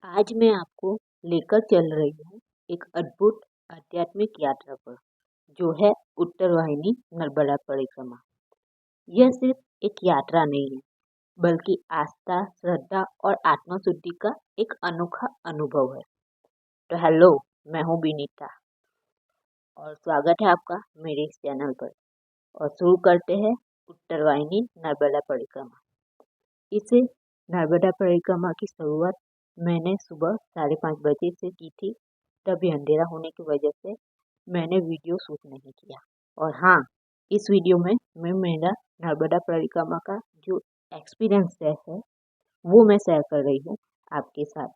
आज मैं आपको लेकर चल रही हूँ एक अद्भुत आध्यात्मिक यात्रा पर, जो है उत्तरवाहिनी नर्मदा परिक्रमा। यह सिर्फ एक यात्रा नहीं है, बल्कि आस्था, श्रद्धा और आत्मशुद्धि का एक अनोखा अनुभव है। तो हेलो, मैं हूँ विनीता और स्वागत है आपका मेरे इस चैनल पर। और शुरू करते हैं उत्तरवाहिनी नर्मदा परिक्रमा। इसे नर्मदा परिक्रमा की शुरुआत मैंने सुबह 5:30 से की थी। तभी अंधेरा होने की वजह से मैंने वीडियो शूट नहीं किया। और हाँ, इस वीडियो में मैं मेरा नर्मदा परिक्रमा का जो एक्सपीरियंस है वो मैं शेयर कर रही हूँ आपके साथ।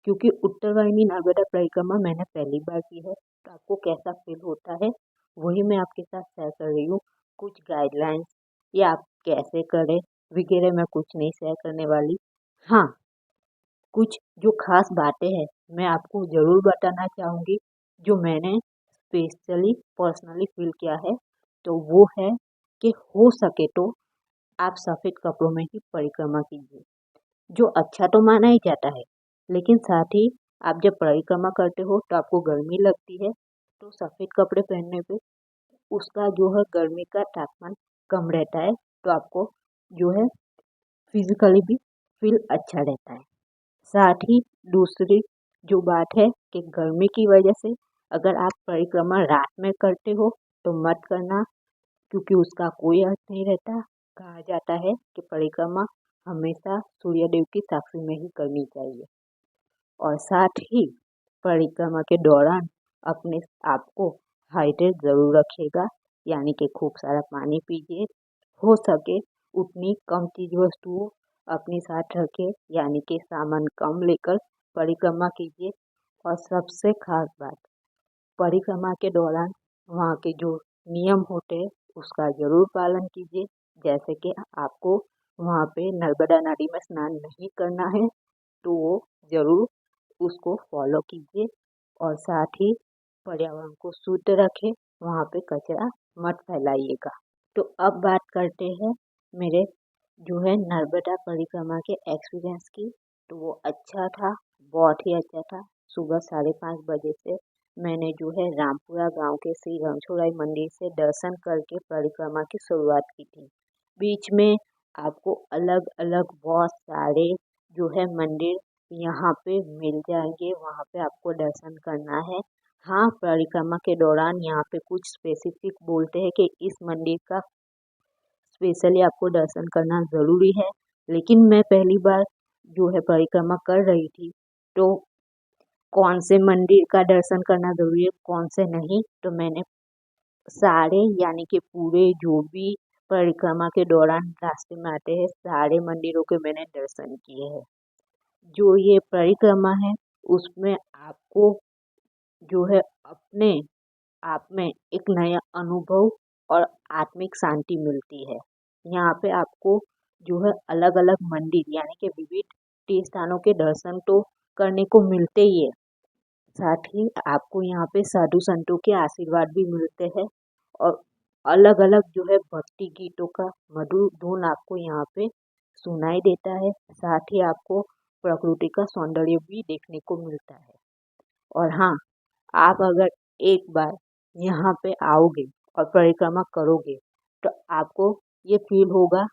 क्योंकि उत्तरवाहिनी नर्मदा परिक्रमा मैंने पहली बार की है, तो आपको कैसा फील होता है वही मैं आपके साथ शेयर कर रही हूँ। कुछ गाइडलाइंस या आप कैसे करें वगैरह मैं कुछ नहीं शेयर करने वाली। हाँ, कुछ जो खास बातें हैं मैं आपको ज़रूर बताना चाहूँगी, जो मैंने स्पेशली पर्सनली फील किया है। तो वो है कि हो सके तो आप सफ़ेद कपड़ों में ही परिक्रमा कीजिए। जो अच्छा तो माना ही जाता है, लेकिन साथ ही आप जब परिक्रमा करते हो तो आपको गर्मी लगती है, तो सफ़ेद कपड़े पहनने पे उसका जो है गर्मी का तापमान कम रहता है, तो आपको जो है फिजिकली भी फील अच्छा रहता है। साथ ही दूसरी जो बात है कि गर्मी की वजह से अगर आप परिक्रमा रात में करते हो तो मत करना, क्योंकि उसका कोई अर्थ नहीं रहता। कहा जाता है कि परिक्रमा हमेशा सूर्य देव की साक्षी में ही करनी चाहिए। और साथ ही परिक्रमा के दौरान अपने आप को हाइड्रेट ज़रूर रखिएगा, यानी कि खूब सारा पानी पीजिए। हो सके उतनी कम चीज़ वस्तुओं अपने साथ रखें, यानी कि सामान कम लेकर परिक्रमा कीजिए। और सबसे खास बात, परिक्रमा के दौरान वहाँ के जो नियम होते हैं उसका ज़रूर पालन कीजिए। जैसे कि आपको वहाँ पे नर्मदा नदी में स्नान नहीं करना है, तो वो ज़रूर उसको फॉलो कीजिए। और साथ ही पर्यावरण को शुद्ध रखें, वहाँ पे कचरा मत फैलाइएगा। तो अब बात करते हैं मेरे जो है नर्मदा परिक्रमा के एक्सपीरियंस की। तो वो अच्छा था, बहुत ही अच्छा था। सुबह 5:30 बजे से मैंने जो है रामपुरा गांव के श्री रणछोड़राय मंदिर से दर्शन करके परिक्रमा की शुरुआत की थी। बीच में आपको अलग अलग बहुत सारे जो है मंदिर यहाँ पे मिल जाएंगे, वहाँ पे आपको दर्शन करना है। हाँ, परिक्रमा के दौरान यहाँ पे कुछ स्पेसिफिक बोलते हैं कि इस मंदिर का स्पेशली आपको दर्शन करना ज़रूरी है। लेकिन मैं पहली बार जो है परिक्रमा कर रही थी, तो कौन से मंदिर का दर्शन करना ज़रूरी है कौन से नहीं, तो मैंने सारे यानी कि पूरे जो भी परिक्रमा के दौरान रास्ते में आते हैं सारे मंदिरों के मैंने दर्शन किए हैं। जो ये परिक्रमा है उसमें आपको जो है अपने आप में एक नया अनुभव और आत्मिक शांति मिलती है। यहाँ पे आपको जो है अलग अलग मंदिर यानी कि विविध तीर्थ स्थानों के दर्शन तो करने को मिलते ही है, साथ ही आपको यहाँ पे साधु संतों के आशीर्वाद भी मिलते हैं। और अलग अलग जो है भक्ति गीतों का मधुर धुन आपको यहाँ पे सुनाई देता है। साथ ही आपको प्रकृति का सौंदर्य भी देखने को मिलता है। और हाँ, आप अगर एक बार यहाँ पे आओगे और परिक्रमा करोगे तो आपको ये फील होगा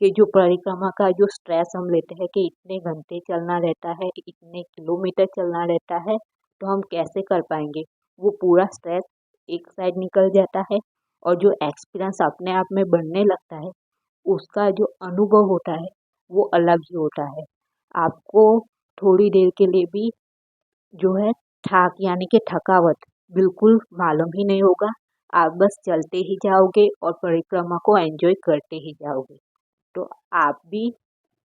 कि जो परिक्रमा का जो स्ट्रेस हम लेते हैं कि इतने घंटे चलना रहता है, इतने किलोमीटर चलना रहता है, तो हम कैसे कर पाएंगे, वो पूरा स्ट्रेस एक साइड निकल जाता है। और जो एक्सपीरियंस अपने आप में बनने लगता है उसका जो अनुभव होता है वो अलग ही होता है। आपको थोड़ी देर के लिए भी जो है थक यानी कि थकावट बिल्कुल मालूम ही नहीं होगा। आप बस चलते ही जाओगे और परिक्रमा को एंजॉय करते ही जाओगे। तो आप भी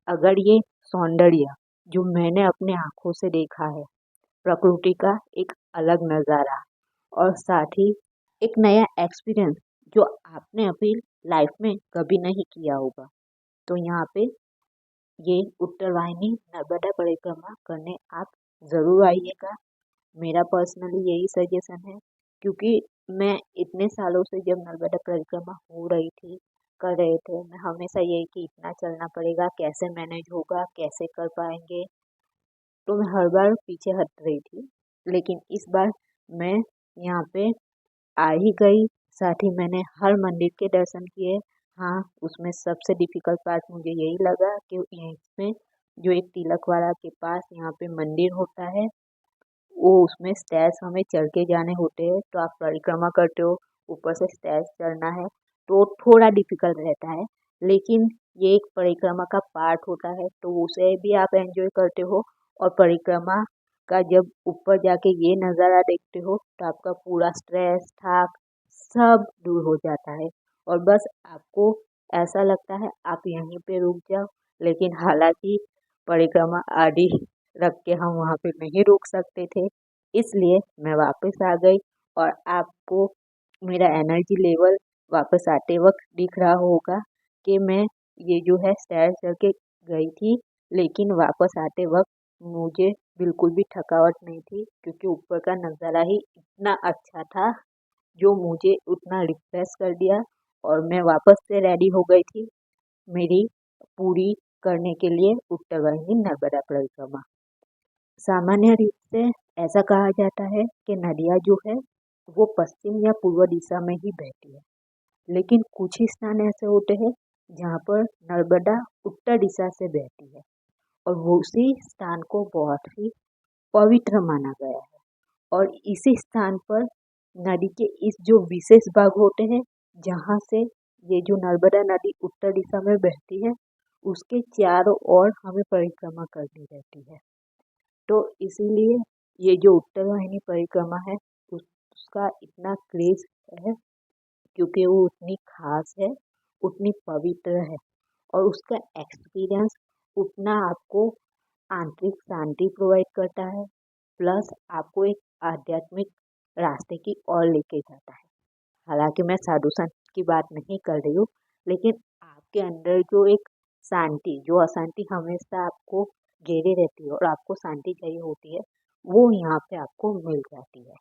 अगर ये सौंदर्य जो मैंने अपने आँखों से देखा है, प्रकृति का एक अलग नज़ारा और साथ ही एक नया एक्सपीरियंस जो आपने अभी लाइफ में कभी नहीं किया होगा, तो यहाँ पे ये उत्तरवाहिनी नर्मदा परिक्रमा करने आप ज़रूर आइएगा। मेरा पर्सनली यही सजेशन है, क्योंकि मैं इतने सालों से जब नर्मदा परिक्रमा हो रही थी कर रहे थे, मैं हमेशा यही कि इतना चलना पड़ेगा, कैसे मैनेज होगा, कैसे कर पाएंगे। तो मैं हर बार पीछे हट रही थी, लेकिन इस बार मैं यहाँ पे आ ही गई। साथ ही मैंने हर मंदिर के दर्शन किए। हाँ, उसमें सबसे डिफिकल्ट पार्ट मुझे यही लगा कि इसमें जो एक तिलकवाड़ा के पास यहाँ पे मंदिर होता है, वो उसमें स्टेयर्स हमें चढ़ के जाने होते हैं। तो आप परिक्रमा करते हो, ऊपर से स्टेयर्स चढ़ना है, तो थोड़ा डिफिकल्ट रहता है। लेकिन ये एक परिक्रमा का पार्ट होता है, तो उसे भी आप एंजॉय करते हो। और परिक्रमा का जब ऊपर जाके ये नज़ारा देखते हो, तो आपका पूरा स्ट्रेस थकान सब दूर हो जाता है। और बस आपको ऐसा लगता है आप यहीं पे रुक जाओ। लेकिन हालांकि परिक्रमा आदि रख के हम वहाँ पे नहीं रुक सकते थे, इसलिए मैं वापस आ गई। और आपको मेरा एनर्जी लेवल वापस आते वक्त दिख रहा होगा कि मैं ये जो है स्टेयर चढ़ के गई थी, लेकिन वापस आते वक्त मुझे बिल्कुल भी थकावट नहीं थी, क्योंकि ऊपर का नज़ारा ही इतना अच्छा था जो मुझे उतना रिफ्रेश कर दिया। और मैं वापस से रेडी हो गई थी मेरी पूरी करने के लिए उत्तरवाहिनी नर्मदा परिक्रमा। सामान्य रूप से ऐसा कहा जाता है कि नदियाँ जो है वो पश्चिम या पूर्व दिशा में ही बहती है, लेकिन कुछ ही स्थान ऐसे होते हैं जहाँ पर नर्मदा उत्तर दिशा से बहती है, और वो उसी स्थान को बहुत ही पवित्र माना गया है। और इसी स्थान पर नदी के इस जो विशेष भाग होते हैं, जहाँ से ये जो नर्मदा नदी उत्तर दिशा में बहती है, उसके चारों ओर हमें परिक्रमा करनी रहती है। तो इसीलिए ये जो उत्तर वाहिनी परिक्रमा है, उसका इतना क्रेज है, क्योंकि वो उतनी खास है, उतनी पवित्र है। और उसका एक्सपीरियंस उतना आपको आंतरिक शांति प्रोवाइड करता है, प्लस आपको एक आध्यात्मिक रास्ते की ओर लेके जाता है। हालांकि मैं साधु संत की बात नहीं कर रही हूँ, लेकिन आपके अंदर जो एक शांति, जो अशांति हमेशा आपको घेरे रहती है और आपको शांति चाहिए होती है, वो यहाँ पे आपको मिल जाती है।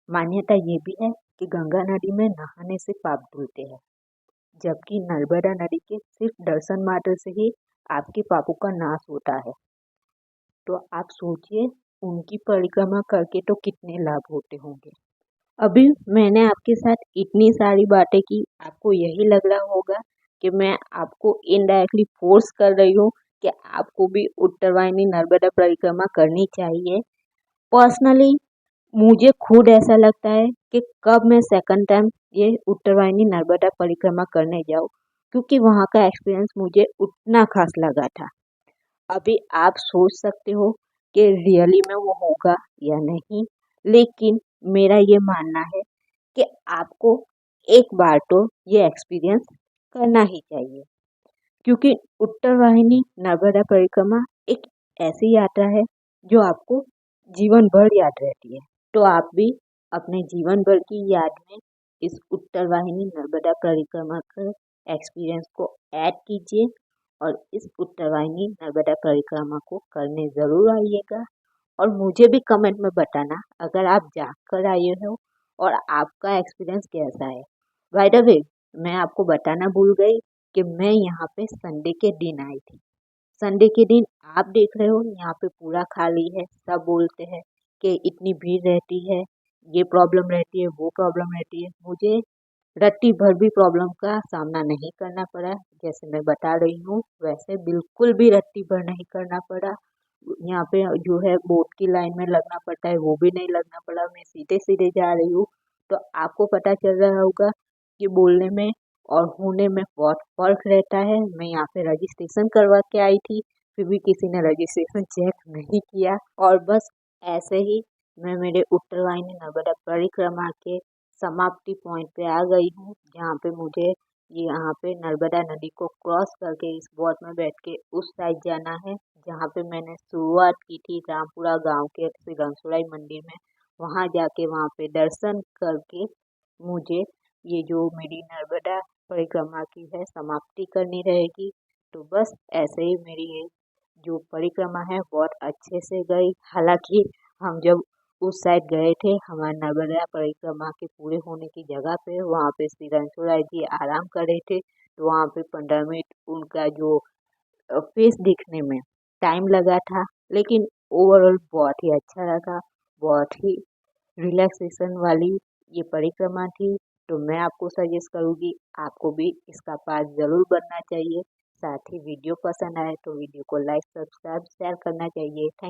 मान्यता ये भी है कि गंगा नदी में नहाने से पाप धुलते हैं, जबकि नर्मदा नदी के सिर्फ दर्शन मात्र से ही आपके पापों का नाश होता है। तो आप सोचिए, उनकी परिक्रमा करके तो कितने लाभ होते होंगे। अभी मैंने आपके साथ इतनी सारी बातें की, आपको यही लग रहा होगा कि मैं आपको इनडायरेक्टली फोर्स कर रही हूँ कि आपको भी उत्तरवाहिनी नर्मदा परिक्रमा करनी चाहिए। पर्सनली मुझे खुद ऐसा लगता है कि कब मैं सेकंड टाइम ये उत्तरवाहिनी नर्मदा परिक्रमा करने जाऊँ, क्योंकि वहाँ का एक्सपीरियंस मुझे उतना खास लगा था। अभी आप सोच सकते हो कि रियली में वो होगा या नहीं, लेकिन मेरा ये मानना है कि आपको एक बार तो ये एक्सपीरियंस करना ही चाहिए, क्योंकि उत्तरवाहिनी नर्मदा परिक्रमा एक ऐसी यात्रा है जो आपको जीवन भर याद रहती है। तो आप भी अपने जीवन भर की याद में इस उत्तरवाहिनी नर्मदा परिक्रमा के एक्सपीरियंस को ऐड कीजिए, और इस उत्तरवाहिनी नर्मदा परिक्रमा को करने ज़रूर आइएगा। और मुझे भी कमेंट में बताना अगर आप जाकर आए हो और आपका एक्सपीरियंस कैसा है। बाय द वे, मैं आपको बताना भूल गई कि मैं यहाँ पे संडे के दिन आई थी। संडे के दिन आप देख रहे हो यहाँ पे पूरा खाली है। सब बोलते हैं कि इतनी भीड़ रहती है, ये प्रॉब्लम रहती है, वो प्रॉब्लम रहती है। मुझे रत्ती भर भी प्रॉब्लम का सामना नहीं करना पड़ा। जैसे मैं बता रही हूँ वैसे बिल्कुल भी रत्ती भर नहीं करना पड़ा। यहाँ पे जो है बोट की लाइन में लगना पड़ता है, वो भी नहीं लगना पड़ा। मैं सीधे सीधे जा रही हूँ। तो आपको पता चल रहा होगा कि बोलने में और होने में बहुत फर्क रहता है। मैं यहाँ पे रजिस्ट्रेशन करवा के आई थी, फिर भी किसी ने रजिस्ट्रेशन चेक नहीं किया। और बस ऐसे ही मैं मेरे उत्तरवाहिनी नर्मदा परिक्रमा के समाप्ति पॉइंट पे आ गई हूँ, जहाँ पे मुझे यहाँ पे नर्मदा नदी को क्रॉस करके इस बोट में बैठ के उस साइड जाना है, जहाँ पे मैंने शुरुआत की थी रामपुरा गांव के श्री रंसोड़ाई मंदिर में। वहाँ जाके वहाँ पे दर्शन करके मुझे ये जो मेरी नर्मदा परिक्रमा की है समाप्ति करनी रहेगी। तो बस ऐसे ही मेरी ये जो परिक्रमा है बहुत अच्छे से गई। हालांकि हम जब उस साइड गए थे, हमारे नर्मदा परिक्रमा के पूरे होने की जगह पे, वहाँ पे श्री रणछोड़राय जी आराम कर रहे थे। तो वहाँ पे 15 मिनट उनका जो फेस दिखने में टाइम लगा था, लेकिन ओवरऑल बहुत ही अच्छा लगा, बहुत ही रिलैक्सेशन वाली ये परिक्रमा थी। तो मैं आपको सजेस्ट करूँगी, आपको भी इसका पार्ट ज़रूर बनना चाहिए। साथ ही वीडियो पसंद आए तो वीडियो को लाइक, सब्सक्राइब, शेयर करना चाहिए। थैंक